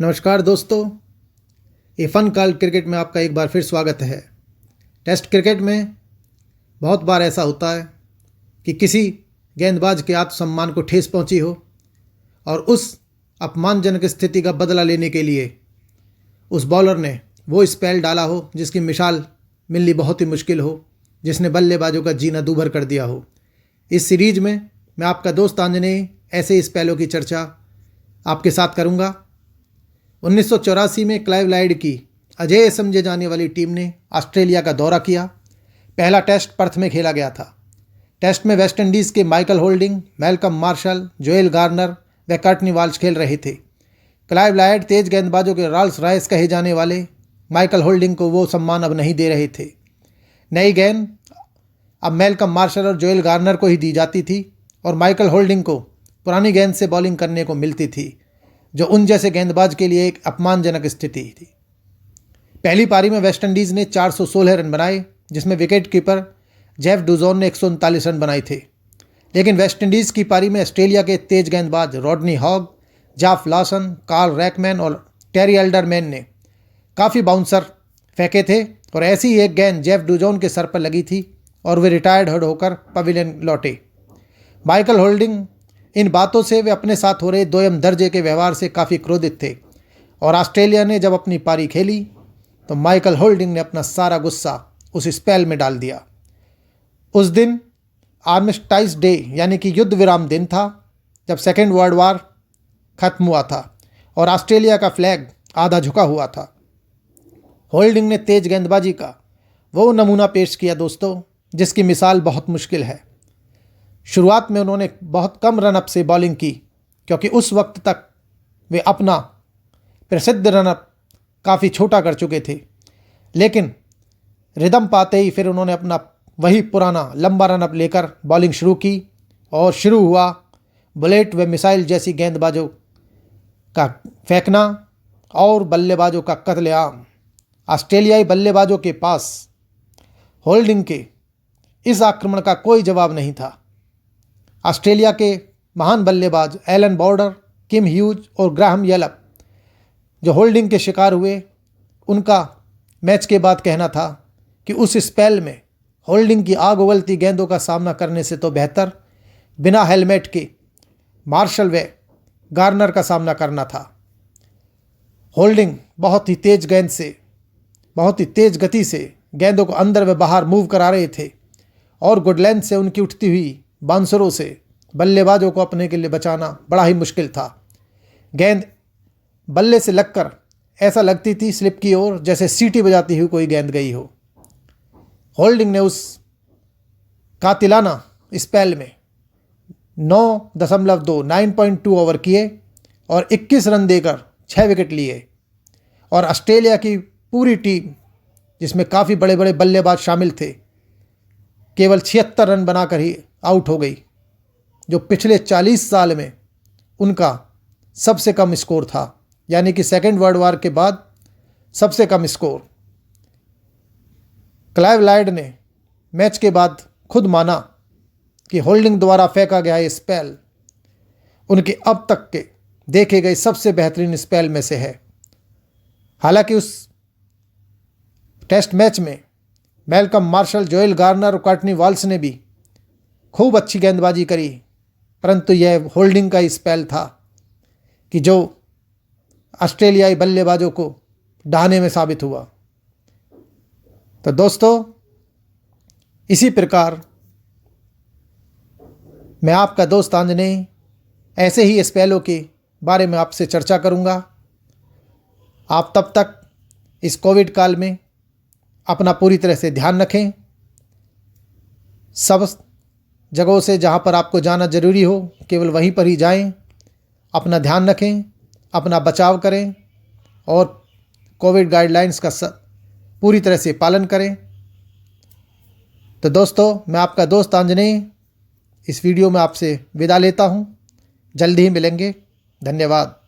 नमस्कार दोस्तों, ये फन कॉल क्रिकेट में आपका एक बार फिर स्वागत है। टेस्ट क्रिकेट में बहुत बार ऐसा होता है कि किसी गेंदबाज के आत्मसम्मान को ठेस पहुंची हो और उस अपमानजनक स्थिति का बदला लेने के लिए उस बॉलर ने वो स्पेल डाला हो जिसकी मिसाल मिलनी बहुत ही मुश्किल हो, जिसने बल्लेबाजों का जीना दूभर कर दिया हो। इस सीरीज में मैं आपका दोस्त आंजनेय ऐसे स्पेलों की चर्चा आपके साथ करूंगा। 1984 में क्लाइव लाइड की अजेय समझे जाने वाली टीम ने ऑस्ट्रेलिया का दौरा किया। पहला टेस्ट पर्थ में खेला गया था। टेस्ट में वेस्टइंडीज़ के Michael holding, Malcolm martial, Joel Garner व कर्टनी वाल्श खेल रहे थे। क्लाइव लाइड तेज गेंदबाजों के रॉल्स रॉयस कहे जाने वाले माइकल होल्डिंग को वो सम्मान अब नहीं दे रहे थे। नई गेंद अब मैल्कम मार्शल और जोएल गार्नर को ही दी जाती थी और माइकल होल्डिंग को पुरानी गेंद से बॉलिंग करने को मिलती थी, जो उन जैसे गेंदबाज के लिए एक अपमानजनक स्थिति थी। पहली पारी में वेस्टइंडीज़ ने 416 रन बनाए, जिसमें विकेट कीपर जेफ डुजॉन ने 139 रन बनाए थे। लेकिन वेस्टइंडीज़ की पारी में ऑस्ट्रेलिया के तेज गेंदबाज Rodney Hogg, Geoff Lawson, Carl Rackemann और टेरी एल्डरमैन ने काफ़ी बाउंसर फेंके थे और ऐसी ही एक गेंद जेफ डुजॉन के सर पर लगी थी और वे रिटायर्ड होकर पवेलियन लौटे। माइकल होल्डिंग इन बातों से वे अपने साथ हो रहे दोयम दर्जे के व्यवहार से काफ़ी क्रोधित थे और ऑस्ट्रेलिया ने जब अपनी पारी खेली तो माइकल होल्डिंग ने अपना सारा गुस्सा उस स्पेल में डाल दिया। उस दिन आर्मिस्टाइज डे यानी कि युद्ध विराम दिन था, जब सेकेंड वर्ल्ड वार खत्म हुआ था और ऑस्ट्रेलिया का फ्लैग आधा झुका हुआ था। होल्डिंग ने तेज गेंदबाजी का वो नमूना पेश किया दोस्तों, जिसकी मिसाल बहुत मुश्किल है। शुरुआत में उन्होंने बहुत कम रनअप से बॉलिंग की, क्योंकि उस वक्त तक वे अपना प्रसिद्ध रनअप काफ़ी छोटा कर चुके थे। लेकिन रिदम पाते ही फिर उन्होंने अपना वही पुराना लंबा रनअप लेकर बॉलिंग शुरू की और शुरू हुआ बुलेट व मिसाइल जैसी गेंदबाजों का फेंकना और बल्लेबाजों का कत्लेआम। ऑस्ट्रेलियाई बल्लेबाजों के पास होल्डिंग के इस आक्रमण का कोई जवाब नहीं था। ऑस्ट्रेलिया के महान बल्लेबाज एलन बॉर्डर, किम ह्यूज और ग्राहम येलप जो होल्डिंग के शिकार हुए, उनका मैच के बाद कहना था कि उस स्पेल में होल्डिंग की आग उगलती गेंदों का सामना करने से तो बेहतर बिना हेलमेट के मार्शल व गार्नर का सामना करना था। होल्डिंग बहुत ही तेज गेंद से, बहुत ही तेज गति से गेंदों को अंदर व बाहर मूव करा रहे थे और गुड लेंथ से उनकी उठती हुई बाउंसरों से बल्लेबाजों को अपने के लिए बचाना बड़ा ही मुश्किल था। गेंद बल्ले से लगकर ऐसा लगती थी स्लिप की ओर, जैसे सीटी बजाती हुई कोई गेंद गई हो। होल्डिंग ने उस कातिलाना स्पेल में 9.2 ओवर किए और 21 रन देकर 6 विकेट लिए और ऑस्ट्रेलिया की पूरी टीम, जिसमें काफ़ी बड़े बड़े बल्लेबाज शामिल थे, केवल 76 रन बनाकर ही आउट हो गई, जो पिछले 40 साल में उनका सबसे कम स्कोर था, यानी कि सेकेंड वर्ल्ड वार के बाद सबसे कम स्कोर। क्लाइव लाइड ने मैच के बाद खुद माना कि होल्डिंग द्वारा फेंका गया ये स्पेल उनके अब तक के देखे गए सबसे बेहतरीन स्पेल में से है। हालांकि उस टेस्ट मैच में मैल्कम मार्शल, जोएल गार्नर और कर्टनी वाल्श ने भी खूब अच्छी गेंदबाजी करी, परंतु यह होल्डिंग का स्पेल था कि जो ऑस्ट्रेलियाई बल्लेबाजों को डहाने में साबित हुआ। तो दोस्तों, इसी प्रकार मैं आपका दोस्त आंजनेय ऐसे ही स्पेलों के बारे में आपसे चर्चा करूंगा। आप तब तक इस कोविड काल में अपना पूरी तरह से ध्यान रखें। सब जगहों से जहां पर आपको जाना ज़रूरी हो, केवल वहीं पर ही जाएं। अपना ध्यान रखें, अपना बचाव करें और कोविड गाइडलाइंस का पूरी तरह से पालन करें। तो दोस्तों, मैं आपका दोस्त आंजनेय इस वीडियो में आपसे विदा लेता हूं। जल्दी ही मिलेंगे। धन्यवाद।